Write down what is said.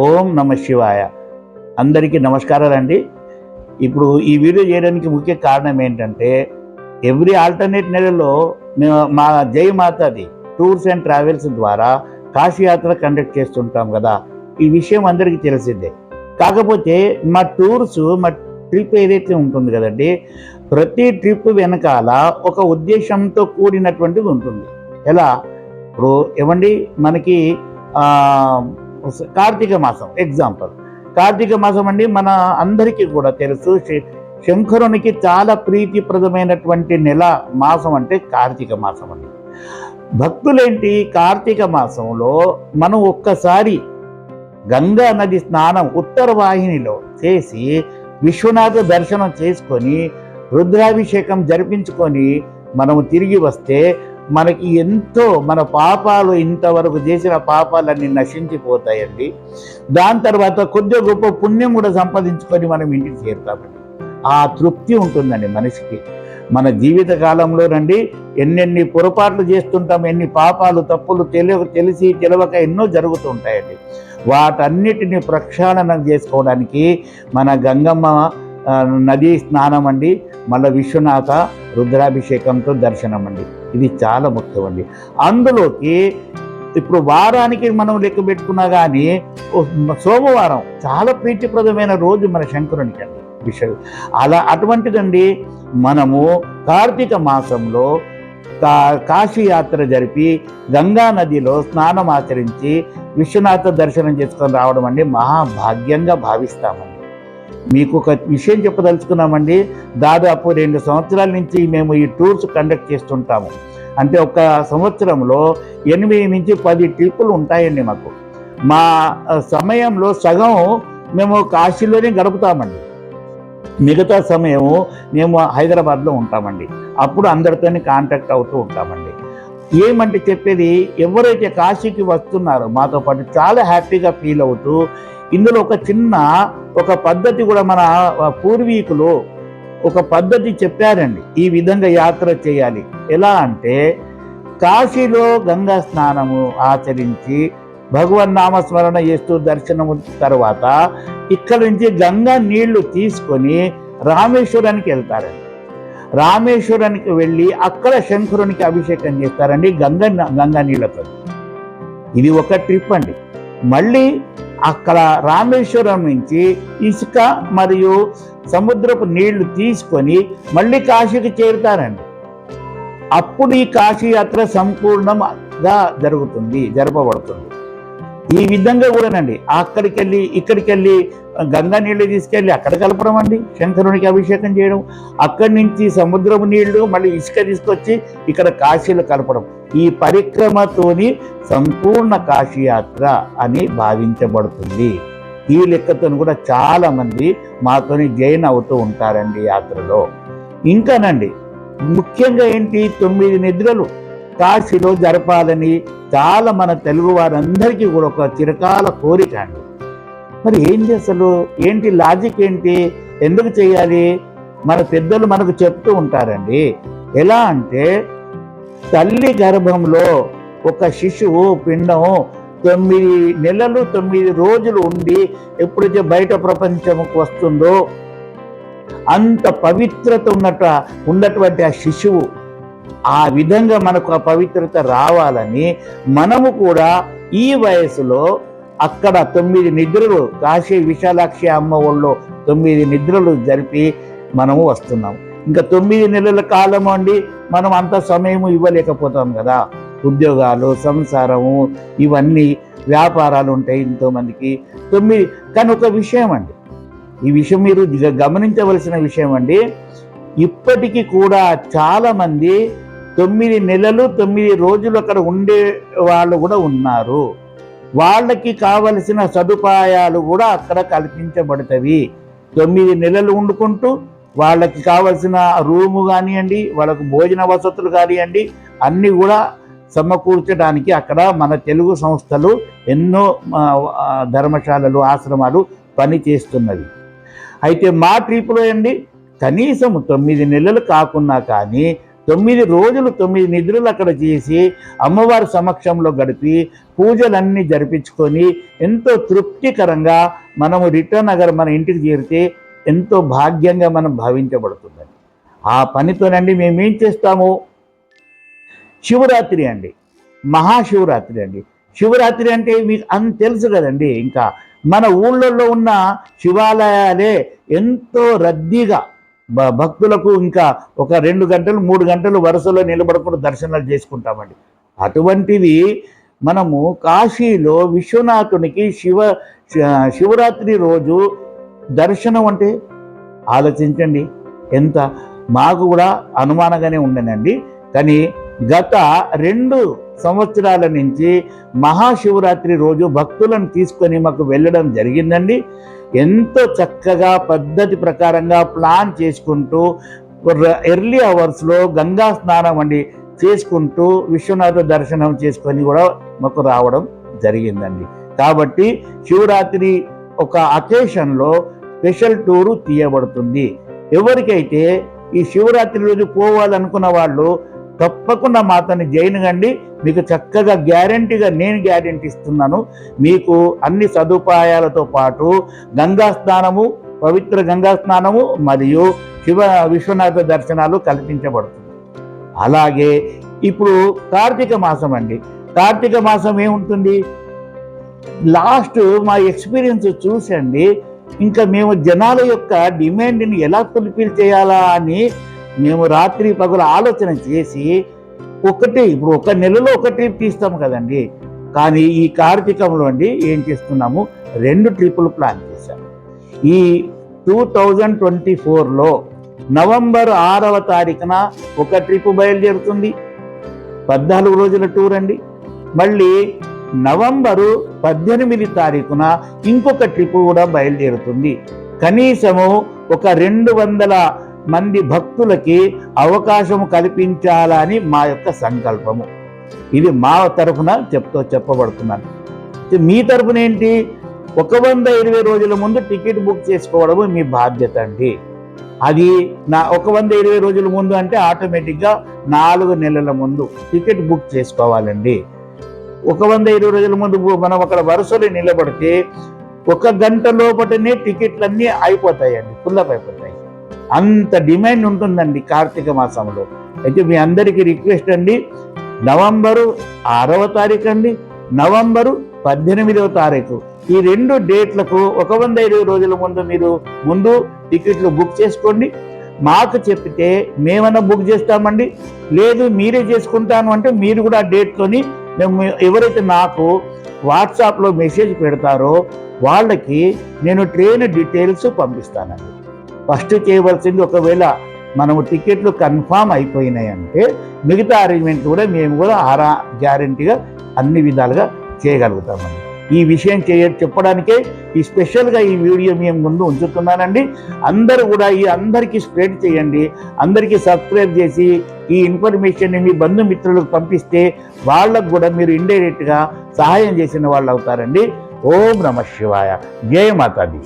ఓం నమ శివాయ. అందరికీ నమస్కారాలండి. ఇప్పుడు ఈ వీడియో చేయడానికి ముఖ్య కారణం ఏంటంటే, ఎవ్రీ ఆల్టర్నేట్ నెలలో మేము మా జై మాతాది టూర్స్ అండ్ ట్రావెల్స్ ద్వారా కాశీయాత్ర కండక్ట్ చేస్తుంటాం కదా. ఈ విషయం అందరికీ తెలిసిందే. కాకపోతే మా ట్రిప్ ఏదైతే ఉంటుంది కదండి, ప్రతి ట్రిప్ వెనకాల ఒక ఉద్దేశంతో కూడినటువంటిది ఉంటుంది. ఎలా ఇప్పుడు ఏమండి, మనకి కార్తీక మాసం ఎగ్జాంపుల్. కార్తీక మాసం అండి, మన అందరికీ కూడా తెలుసు, శంకరునికి చాలా ప్రీతిప్రదమైనటువంటి మాసం అంటే కార్తీక మాసం అండి. భక్తులేంటి, కార్తీక మాసంలో మనం ఒక్కసారి గంగా నది స్నానం ఉత్తర వాహినిలో చేసి విశ్వనాథ దర్శనం చేసుకొని రుద్రాభిషేకం జరిపించుకొని మనము తిరిగి వస్తే మనకి ఎంతో మన పాపాలు, ఇంతవరకు చేసిన పాపాలన్నీ నశించిపోతాయండి. దాని తర్వాత కొద్దిగా గొప్ప పుణ్యం కూడా సంపాదించుకొని మనం ఇంటికి చేరుతామండి. ఆ తృప్తి ఉంటుందండి మనిషికి. మన జీవిత కాలంలో రండి ఎన్నెన్ని పొరపాట్లు చేస్తుంటాం, ఎన్ని పాపాలు తప్పులు తెలిసి తెలియక ఎన్నో జరుగుతూ ఉంటాయండి. వాటన్నిటిని ప్రక్షాళన చేసుకోవడానికి మన గంగమ్మ నదీ స్నానం అండి, మళ్ళీ విశ్వనాథ రుద్రాభిషేకంతో దర్శనం అండి. ఇది చాలా ముఖ్యం అండి. అందులోకి ఇప్పుడు వారానికి మనం లెక్క పెట్టుకున్నా కానీ సోమవారం చాలా ప్రీతిప్రదమైన రోజు మన శంకరునికి అండి విషయం. అటువంటిదండి మనము కార్తీక మాసంలో కాశీయాత్ర జరిపి గంగా నదిలో స్నానం ఆచరించి విశ్వనాథ దర్శనం చేసుకొని రావడం అండి మహాభాగ్యంగా భావిస్తామండి. మీకు ఒక విషయం చెప్పదలుచుకున్నామండి. దాదాపు 2 సంవత్సరాల నుంచి మేము ఈ టూర్స్ కండక్ట్ చేస్తుంటాము. అంటే ఒక సంవత్సరంలో 8 నుంచి 10 ట్రిప్పులు ఉంటాయండి మాకు. మా సమయంలో సగం మేము కాశీలోనే గడుపుతామండి, మిగతా సమయం మేము హైదరాబాద్లో ఉంటామండి. అప్పుడు అందరితోని కాంటాక్ట్ అవుతూ ఉంటామండి. ఏమంటే చెప్పేది, ఎవరైతే కాశీకి వస్తున్నారో మాతో పాటు చాలా హ్యాపీగా ఫీల్ అవుతూ, ఇందులో ఒక పద్ధతి కూడా మన పూర్వీకులు ఒక పద్ధతి చెప్పారండి. ఈ విధంగా యాత్ర చేయాలి. ఎలా అంటే, కాశీలో గంగా స్నానము ఆచరించి భగవన్ నామస్మరణ చేస్తూ దర్శనము తర్వాత ఇక్కడి నుంచి గంగా నీళ్లు తీసుకొని రామేశ్వరానికి వెళ్తారండి. రామేశ్వరానికి వెళ్ళి అక్కడ శంకరునికి అభిషేకం చేస్తారండి గంగా నీళ్లతో. ఇది ఒక ట్రిప్ అండి. మళ్ళీ అక్కడ రామేశ్వరం నుంచి ఇసుక మరియు సముద్రపు నీళ్లు తీసుకొని మళ్ళీ కాశీకి చేరుతారండి. అప్పుడు ఈ కాశీ యాత్ర సంపూర్ణంగా జరపబడుతుంది. ఈ విధంగా కూడానండి ఇక్కడికి వెళ్ళి గంగా నీళ్లు తీసుకెళ్ళి అక్కడ కలపడం అండి, శంకరునికి అభిషేకం చేయడం, అక్కడి నుంచి సముద్రపు నీళ్లు మళ్ళీ ఇసుక తీసుకొచ్చి ఇక్కడ కాశీలో కలపడం. ఈ పరిక్రమతోని సంపూర్ణ కాశీయాత్ర అని భావించబడుతుంది. ఈ లెక్కతో కూడా చాలా మంది మాతోని జైన్ అవుతూ ఉంటారండి యాత్రలో. ఇంకానండి ముఖ్యంగా ఏంటి, 9 నిద్రలు కాశీలో జరపాలని చాలా మన తెలుగు వారందరికీ కూడా ఒక చిరకాల కోరిక అండి. మరి ఏంటి లాజిక్ ఏంటి, ఎందుకు చేయాలి? మన పెద్దలు మనకు చెప్తూ ఉంటారండి. ఎలా అంటే, తల్లి గర్భంలో ఒక శిశువు పిండం 9 నెలలు 9 రోజులు ఉండి ఎప్పుడైతే బయట ప్రపంచంకు వస్తుందో అంత పవిత్రత ఉన్నటువంటి ఆ శిశువు, ఆ విధంగా మనకు ఆ పవిత్రత రావాలని మనము కూడా ఈ వయసులో అక్కడ 9 నిద్రలు, కాశీ విశాలాక్షి అమ్మ ఒళ్ళో 9 నిద్రలు జరిపి మనము వస్తున్నాము. ఇంకా 9 నెలల కాలం అండి మనం అంత సమయము ఇవ్వలేకపోతాం కదా. ఉద్యోగాలు, సంసారము, ఇవన్నీ వ్యాపారాలు ఉంటాయి ఎంతోమందికి. కానీ ఒక విషయం అండి, ఈ విషయం మీరు గమనించవలసిన విషయం అండి. ఇప్పటికీ కూడా చాలామంది 9 నెలలు 9 రోజులు అక్కడ ఉండే వాళ్ళు కూడా ఉన్నారు. వాళ్ళకి కావలసిన సదుపాయాలు కూడా అక్కడ కల్పించబడతవి. 9 నెలలు వండుకుంటూ వాళ్ళకి కావలసిన రూము కానివ్వండి, వాళ్ళకు భోజన వసతులు కానివ్వండి, అన్నీ కూడా సమకూర్చడానికి అక్కడ మన తెలుగు సంస్థలు ఎన్నో ధర్మశాలలు, ఆశ్రమాలు పనిచేస్తున్నవి. అయితే మా ట్రిప్లో అండి కనీసం 9 నెలలు కాకున్నా కానీ 9 రోజులు 9 నిద్రలు అక్కడ చేసి అమ్మవారి సమక్షంలో గడిపి పూజలన్నీ జరిపించుకొని ఎంతో తృప్తికరంగా మనము రిటర్న్ మన ఇంటికి చేరితే ఎంతో భాగ్యంగా మనం భావించబడుతుందండి. ఆ పనితోనండి మేమేం చేస్తాము, శివరాత్రి అండి, మహాశివరాత్రి అండి. శివరాత్రి అంటే మీకు తెలుసు కదండి. ఇంకా మన ఊళ్ళల్లో ఉన్న శివాలయాలే ఎంతో రద్దీగా భక్తులకు ఇంకా ఒక 2 గంటలు 3 గంటలు వరుసలో నిలబడకుండా దర్శనాలు చేసుకుంటామండి. అటువంటిది మనము కాశీలో విశ్వనాథునికి శివరాత్రి రోజు దర్శనం అంటే ఆలోచించండి ఎంత. మాకు కూడా అనుమానంగానే ఉండనండి. కానీ గత 2 సంవత్సరాల నుంచి మహాశివరాత్రి రోజు భక్తులను తీసుకొని మాకు వెళ్ళడం జరిగిందండి. ఎంతో చక్కగా పద్ధతి ప్రకారంగా ప్లాన్ చేసుకుంటూ ఎర్లీ అవర్స్లో గంగా స్నానం చేసుకుంటూ విశ్వనాథ దర్శనం చేసుకొని కూడా మాకు రావడం జరిగిందండి. కాబట్టి శివరాత్రి ఒక అకేషన్లో స్పెషల్ టూరు తీయబడుతుంది. ఎవరికైతే ఈ శివరాత్రి రోజు పోవాలనుకున్న వాళ్ళు తప్పకుండా మాతోని జాయిన్ కండి. మీకు చక్కగా గ్యారంటీగా నేను గ్యారంటీ ఇస్తున్నాను. మీకు అన్ని సదుపాయాలతో పాటు గంగా స్నానము, పవిత్ర గంగా స్నానము మరియు విశ్వనాథ దర్శనాలు కల్పించబడుతుంది. అలాగే ఇప్పుడు కార్తీక మాసం అండి. కార్తీక మాసం ఏముంటుంది, లాస్ట్ మా ఎక్స్పీరియన్స్ చూసండి, ఇంకా మేము జనాల యొక్క డిమాండ్ని ఎలా ఫుల్ఫిల్ చేయాలా అని మేము రాత్రి పగలు ఆలోచన చేసి ఇప్పుడు ఒక నెలలో ఒక ట్రిప్ తీస్తాము కదండి. కానీ ఈ కార్తీకంలో ఏం చేస్తున్నాము, 2 ట్రిప్పులు ప్లాన్ చేశాము. ఈ 2024లో నవంబర్ 6వ తారీఖున ఒక ట్రిప్ బయలుదేరుతుంది, 14 రోజుల టూర్ అండి. మళ్ళీ నవంబరు 18 తారీఖున ఇంకొక ట్రిప్ కూడా బయలుదేరుతుంది. కనీసము ఒక 200 మంది భక్తులకి అవకాశం కల్పించాలని మా యొక్క సంకల్పము. ఇది మా తరఫున చెప్పబడుతున్నాను. మీ తరఫున ఏంటి, 120 రోజుల ముందు టికెట్ బుక్ చేసుకోవడము మీ బాధ్యత అండి. అది 120 రోజుల ముందు అంటే ఆటోమేటిక్గా 4 నెలల ముందు టికెట్ బుక్ చేసుకోవాలండి. 120 రోజుల ముందు మనం అక్కడ వరుసలో నిలబడితే 1 గంట లోపటనే టికెట్లన్నీ అయిపోతాయండి, ఫుల్లప్ అయిపోతాయి. అంత డిమాండ్ ఉంటుందండి కార్తీక మాసంలో. అయితే మీ అందరికీ రిక్వెస్ట్ అండి, నవంబరు 6వ తారీఖు అండి, నవంబరు 18వ తారీఖు ఈ 2 డేట్లకు 120 రోజుల ముందు టికెట్లు బుక్ చేసుకోండి. మాకు చెప్తే మేమన్నా బుక్ చేస్తామండి. లేదు మీరే చేసుకుంటాను అంటే మీరు కూడా ఆ డేట్తోని ఎవరైతే నాకు వాట్సాప్లో మెసేజ్ పెడతారో వాళ్ళకి నేను ట్రైన్ డీటెయిల్స్ పంపిస్తానండి. ఫస్ట్ చేయవలసింది, ఒకవేళ మనము టికెట్లు కన్ఫామ్ అయిపోయినాయంటే మిగతా అరేంజ్మెంట్ కూడా మేము కూడా గ్యారంటీగా అన్ని విధాలుగా చేయగలుగుతామండి. ఈ విషయం చెప్పడానికే ఈ స్పెషల్గా ఈ వీడియో మేము ముందు ఉంచుతున్నానండి. అందరూ కూడా అందరికీ స్ప్రెడ్ చేయండి. అందరికీ సబ్స్క్రైబ్ చేసి ఈ ఇన్ఫర్మేషన్ని మీ బంధుమిత్రులకు పంపిస్తే వాళ్ళకు కూడా మీరు ఇండైరెక్ట్గా సహాయం చేసిన వాళ్ళు అవుతారండి. ఓం నమః శివాయ. జయ మాతాది.